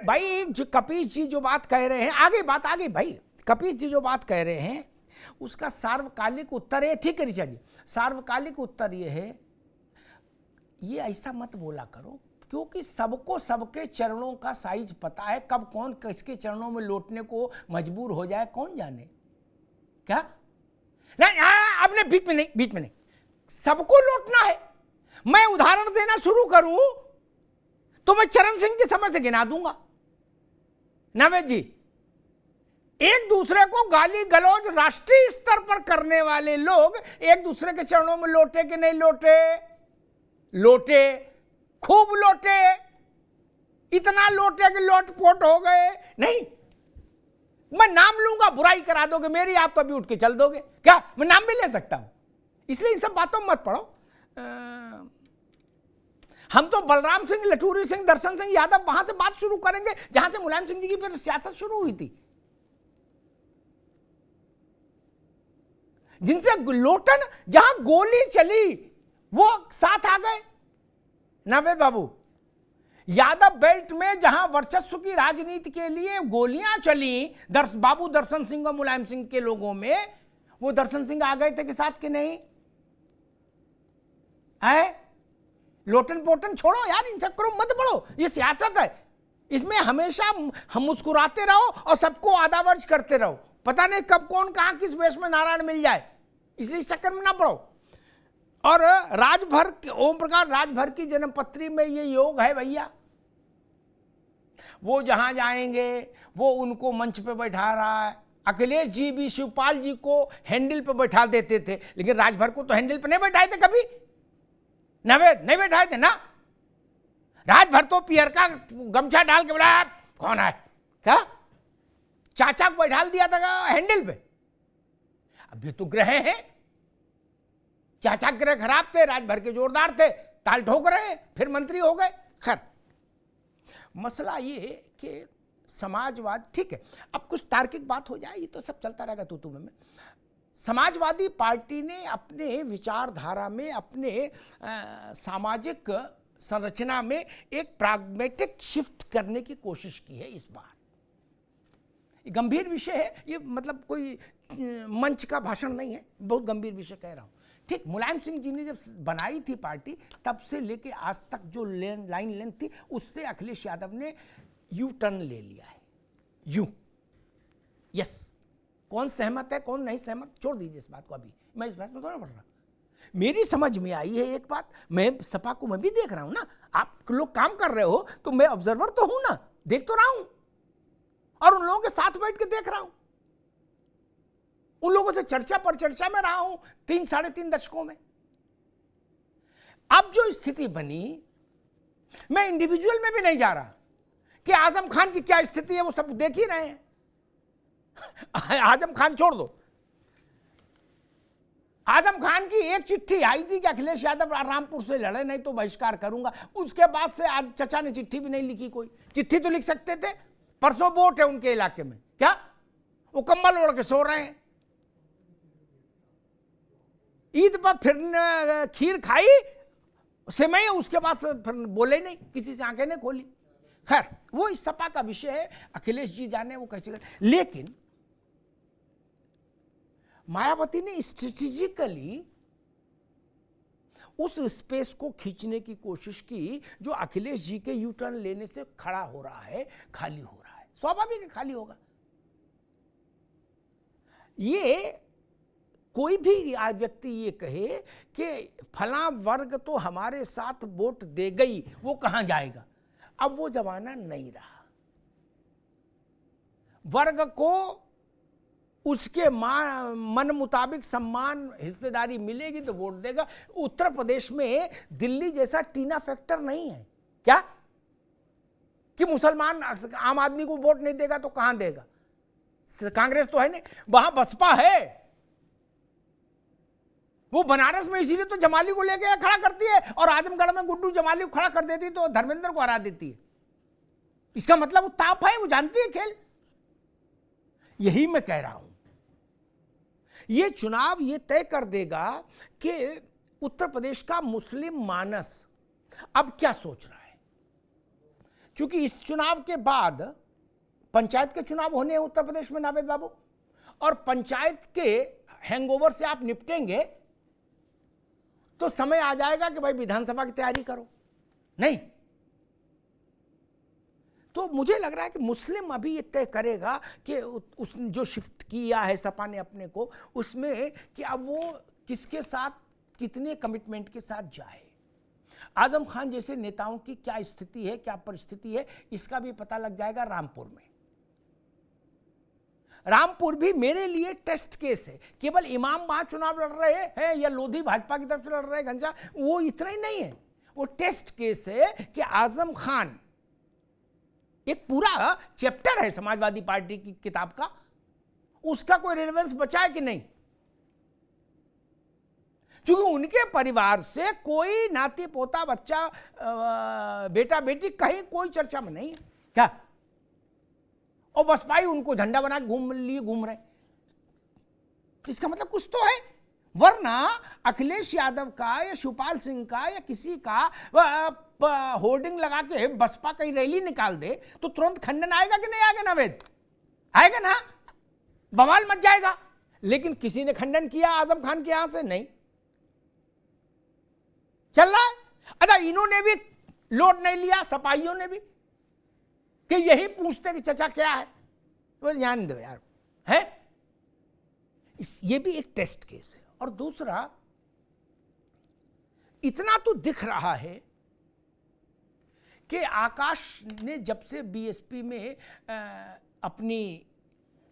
भाई जो कपीश जी जो बात कह रहे हैं, आगे भाई, कपीश जी जो बात कह रहे हैं उसका सार्वकालिक उत्तर है, ठीक है ऋचा जी, सार्वकालिक उत्तर ये है, ये ऐसा मत बोला करो क्योंकि सबको सबके चरणों का साइज पता है, कब कौन किसके चरणों में लौटने को मजबूर हो जाए कौन जाने। क्या नहीं, आपने बीच में नहीं, सबको लौटना है। मैं उदाहरण देना शुरू करूं तो मैं चरण सिंह के समय से गिना दूंगा। नवेद जी, एक दूसरे को गाली गलौज राष्ट्रीय स्तर पर करने वाले लोग एक दूसरे के चरणों में लौटे कि नहीं लौटे? लौटे, खूब लौटे, इतना लौटे कि लोटपोट हो गए। नहीं, मैं नाम लूंगा, बुराई करा दोगे मेरी, आप तो अभी उठ के चल दोगे। क्या मैं नाम भी ले सकता हूं? इसलिए इन सब बातों में मत पड़ो। हम तो बलराम सिंह, लटूरी सिंह, दर्शन सिंह यादव वहां से बात शुरू करेंगे जहां से मुलायम सिंह जी की फिर सियासत शुरू हुई थी, जिनसे लोटन जहां गोली चली वो साथ आ गए। नवेद बाबू, यादव बेल्ट में जहां वर्चस्व की राजनीति के लिए गोलियां चली बाबू दर्शन सिंह और मुलायम सिंह के लोगों में, वो दर्शन सिंह आ गए थे कि साथ के नहीं है? लोटन पोटन छोड़ो यार, इन चक्करों मत पड़ो, ये सियासत है, इसमें हमेशा हम मुस्कुराते रहो और सबको आदावर्ज करते रहो, पता नहीं कब कौन कहां किस वेश में नारायण मिल जाए, इसलिए इस चक्कर में ना पड़ो। और राजभर, ओम प्रकाश राजभर की जन्मपत्री में ये योग है भैया, वो जहां जाएंगे वो उनको मंच पे बैठा रहा है। अखिलेश जी भी शिवपाल जी को हैंडल पे बैठा देते थे, लेकिन राजभर को तो हैंडल पे नहीं बैठाए थे कभी, नवेद नहीं बैठाए थे ना। राजभर तो पियर का गमछा डाल के बोला कौन है क्या, चाचा को बैठा दिया था हैंडल पे। अब ये तो ग्रह हैं, चाचा ग्रह खराब थे, राजभर के जोरदार थे, ताल ठोक रहे, फिर मंत्री हो गए। खैर, मसला ये है कि समाजवाद, ठीक है, अब कुछ तार्किक बात हो जाए, ये तो सब चलता रहेगा तू में। समाजवादी पार्टी ने अपने विचारधारा में, अपने सामाजिक संरचना में एक प्राग्मेटिक शिफ्ट करने की कोशिश की है इस बार। गंभीर विषय है ये, मतलब कोई मंच का भाषण नहीं है, बहुत गंभीर विषय कह रहा हूं। ठीक, मुलायम सिंह जी ने जब बनाई थी पार्टी, तब से लेके आज तक जो लाइन लेंथ थी, उससे अखिलेश यादव ने यू टर्न ले लिया है। यू, यस, कौन सहमत है कौन नहीं सहमत छोड़ दीजिए इस बात को, अभी मैं इस बात में थोड़ा पढ़ रहा। मेरी समझ में आई है एक बात, मैं सपा को मैं भी देख रहा हूं ना, आप लोग काम कर रहे हो तो मैं ऑब्जर्वर तो हूं ना, देख तो रहा हूं, और उन लोगों के साथ बैठ के देख रहा हूं, उन लोगों से चर्चा पर चर्चा में रहा हूं 3-3.5 दशकों में। अब जो स्थिति बनी, मैं इंडिविजुअल में भी नहीं जा रहा कि आजम खान की क्या स्थिति है, वो सब देख ही रहे हैं। आजम खान छोड़ दो, आजम खान की एक चिट्ठी आई थी कि अखिलेश यादव रामपुर से लड़े नहीं तो बहिष्कार करूंगा, उसके बाद से आज चचा ने चिट्ठी भी नहीं लिखी। कोई चिट्ठी तो लिख सकते थे, परसों वोट है उनके इलाके में, क्या वो कंबल ओढ़ के सो रहे हैं। ईद पर फिर खीर खाई सेवई, उसके बाद फिर बोले नहीं, किसी से आंखें नहीं खोली। खैर, वो इस सपा का विषय है, अखिलेश जी जाने वो कैसे कर। लेकिन मायावती ने स्ट्रेटेजिकली उस स्पेस को खींचने की कोशिश की जो अखिलेश जी के यू टर्न लेने से खड़ा हो रहा है, खाली हो रहा है, स्वाभाविक है खाली होगा। ये कोई भी व्यक्ति ये कहे कि फला वर्ग तो हमारे साथ वोट दे गई, वो कहां जाएगा, अब वो जमाना नहीं रहा। वर्ग को उसके मन मुताबिक सम्मान हिस्सेदारी मिलेगी तो वोट देगा। उत्तर प्रदेश में दिल्ली जैसा टीना फैक्टर नहीं है क्या, कि मुसलमान आम आदमी को वोट नहीं देगा तो कहां देगा। कांग्रेस तो है नहीं, वहां बसपा है, वो बनारस में इसीलिए तो जमाली को लेके खड़ा करती है, और आजमगढ़ में गुड्डू जमाली को खड़ा कर देती तो धर्मेंद्र को हरा देती है। इसका मतलब वो ताप है, वो जानती है खेल। यही मैं कह रहा हूं, ये चुनाव ये तय कर देगा कि उत्तर प्रदेश का मुस्लिम मानस अब क्या सोच रहा है। क्योंकि इस चुनाव के बाद पंचायत के चुनाव होने हैं उत्तर प्रदेश में नावेद बाबू, और पंचायत के हैंगओवर से आप निपटेंगे तो समय आ जाएगा कि भाई विधानसभा की तैयारी करो। नहीं, तो मुझे लग रहा है कि मुस्लिम अभी ये तय करेगा कि उस जो शिफ्ट किया है सपा ने अपने को, उसमें कि अब वो किसके साथ कितने कमिटमेंट के साथ जाए। आजम खान जैसे नेताओं की क्या स्थिति है, क्या परिस्थिति है, इसका भी पता लग जाएगा रामपुर में। रामपुर भी मेरे लिए टेस्ट केस है। केवल इमाम वहां चुनाव लड़ रहे हैं या लोधी भाजपा की तरफ से लड़ रहे हैं घनश्याम, वो इतना ही नहीं है, वो टेस्ट केस है कि आजम खान, एक पूरा चैप्टर है समाजवादी पार्टी की किताब का, उसका कोई रिलेवेंस बचा है कि नहीं। क्योंकि उनके परिवार से कोई नाती पोता बच्चा बेटा बेटी कहीं कोई चर्चा में नहीं है क्या, और बसपाई उनको झंडा बना घूम रहे। इसका मतलब कुछ तो है, वरना अखिलेश यादव का या शिवपाल सिंह का या किसी का होर्डिंग लगा के बसपा कहीं रैली निकाल दे तो तुरंत खंडन आएगा कि नहीं आएगा नावेद? आएगा ना, बवाल मच जाएगा। लेकिन किसी ने खंडन किया आजम खान के यहां से? नहीं चल रहा है। अच्छा, इन्होंने भी लोड नहीं लिया, सपाइयों ने भी, कि यही पूछते कि चचा क्या है, वो ध्यान दो यार, है। ये भी एक टेस्ट केस है। और दूसरा, इतना तो दिख रहा है कि आकाश ने जब से बीएसपी में अपनी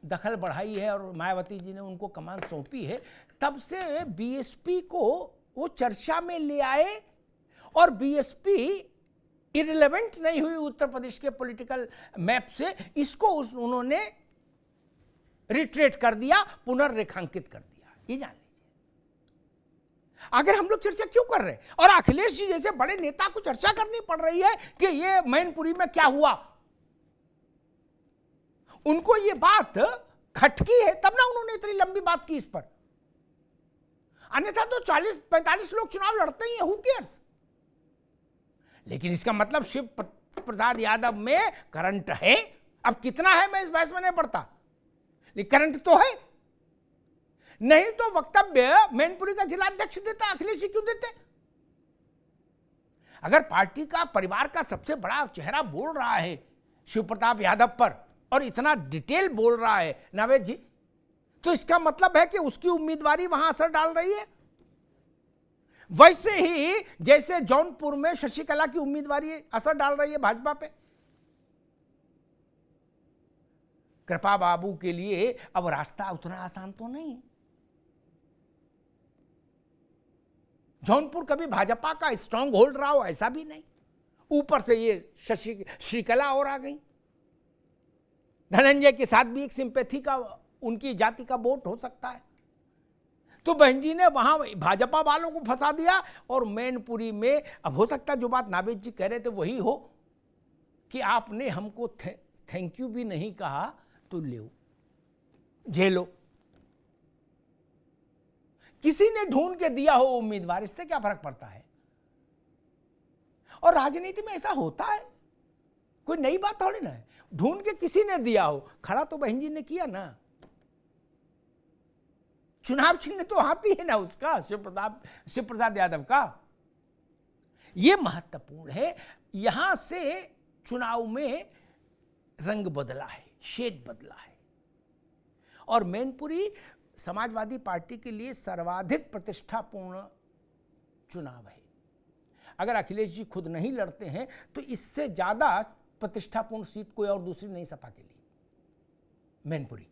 दखल बढ़ाई है और मायावती जी ने उनको कमान सौंपी है, तब से बीएसपी को वो चर्चा में ले आए, और बीएसपी इरिलेवेंट नहीं हुई उत्तर प्रदेश के पॉलिटिकल मैप से। इसको उन्होंने रिट्रेट कर दिया, पुनर्रेखांकित कर दिया। ये जान लीजिए। अगर हम लोग चर्चा क्यों कर रहे हैं, और अखिलेश जी जैसे बड़े नेता को चर्चा करनी पड़ रही है कि ये मैनपुरी में क्या हुआ, उनको ये बात खटकी है, तब ना उन्होंने इतनी लंबी बात की इस पर। अन्यथा तो 40-45 लोग चुनाव लड़ते ही हैं, हु केयर्स। लेकिन इसका मतलब शिव प्रसाद यादव में करंट है। अब कितना है मैं इस बहस में नहीं पड़ता, लेकिन करंट तो है। नहीं तो वक्तव्य मैनपुरी का जिलाध्यक्ष देता, अखिलेश जी क्यों देते? अगर पार्टी का परिवार का सबसे बड़ा चेहरा बोल रहा है शिव प्रताप यादव पर, और इतना डिटेल बोल रहा है नावेद जी, तो इसका मतलब है कि उसकी उम्मीदवारी वहां असर डाल रही है। वैसे ही जैसे जौनपुर में शशिकला की उम्मीदवारी असर डाल रही है भाजपा पे। कृपा बाबू के लिए अब रास्ता उतना आसान तो नहीं। जौनपुर कभी भाजपा का स्ट्रांग होल्ड रहा हो ऐसा भी नहीं, ऊपर से ये श्रीकला और आ गई। धनंजय के साथ भी एक सिंपैथी का, उनकी जाति का वोट हो सकता है। तो बहन जी ने वहां भाजपा वालों को फंसा दिया, और मैनपुरी में अब हो सकता है जो बात नावेद जी कह रहे थे वही हो कि आपने हमको थैंक यू भी नहीं कहा तो ले झेलो। किसी ने ढूंढ के दिया हो उम्मीदवार, इससे क्या फर्क पड़ता है? और राजनीति में ऐसा होता है, कोई नई बात थोड़ी ना है। ढूंढ के किसी ने दिया हो, खड़ा तो बहन जी ने किया ना। चुनाव चिन्ह तो हाथी है ना उसका, शिव प्रसाद यादव का। यह महत्वपूर्ण है। यहां से चुनाव में रंग बदला है, शेड बदला है, और मैनपुरी समाजवादी पार्टी के लिए सर्वाधिक प्रतिष्ठापूर्ण चुनाव है। अगर अखिलेश जी खुद नहीं लड़ते हैं तो इससे ज्यादा प्रतिष्ठापूर्ण सीट कोई और दूसरी नहीं सपा के लिए, मैनपुरी।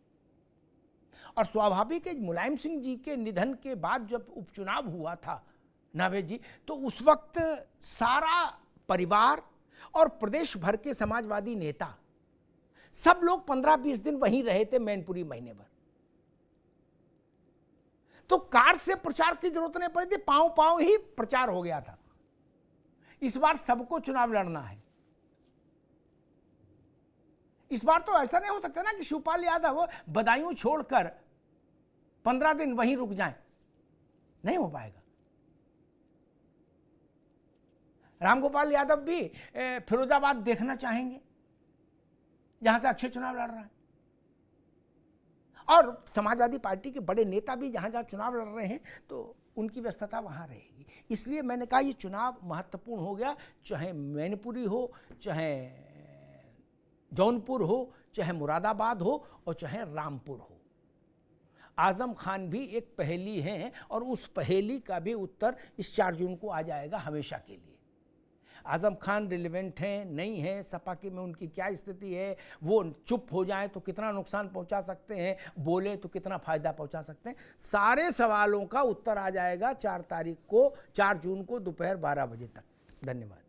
और स्वाभाविक है, मुलायम सिंह जी के निधन के बाद जब उपचुनाव हुआ था नावेद जी, तो उस वक्त सारा परिवार और प्रदेश भर के समाजवादी नेता सब लोग 15-20 दिन वहीं रहे थे मैनपुरी महीने भर। तो कार से प्रचार की जरूरत नहीं पड़ी थी, पांव पांव ही प्रचार हो गया था। इस बार सबको चुनाव लड़ना है। इस बार तो ऐसा नहीं हो सकता ना कि शिवपाल यादव बदायूं छोड़कर 15 दिन वहीं रुक जाएं, नहीं हो पाएगा। रामगोपाल यादव भी फिरोजाबाद देखना चाहेंगे, जहां से अक्षय चुनाव लड़ रहा है, और समाजवादी पार्टी के बड़े नेता भी जहां जहां चुनाव लड़ रहे हैं तो उनकी व्यस्तता वहां रहेगी। इसलिए मैंने कहा ये चुनाव महत्वपूर्ण हो गया, चाहे मैनपुरी हो, चाहे जौनपुर हो, चाहे मुरादाबाद हो और चाहे रामपुर हो। आजम खान भी एक पहेली हैं और उस पहेली का भी उत्तर इस 4 जून को आ जाएगा हमेशा के लिए। आजम खान रिलेवेंट हैं, नहीं हैं, सपा के में उनकी क्या स्थिति है, वो चुप हो जाएं तो कितना नुकसान पहुंचा सकते हैं, बोले तो कितना फायदा पहुंचा सकते हैं, सारे सवालों का उत्तर आ जाएगा 4 तारीख को, 4 जून को दोपहर 12 बजे तक। धन्यवाद।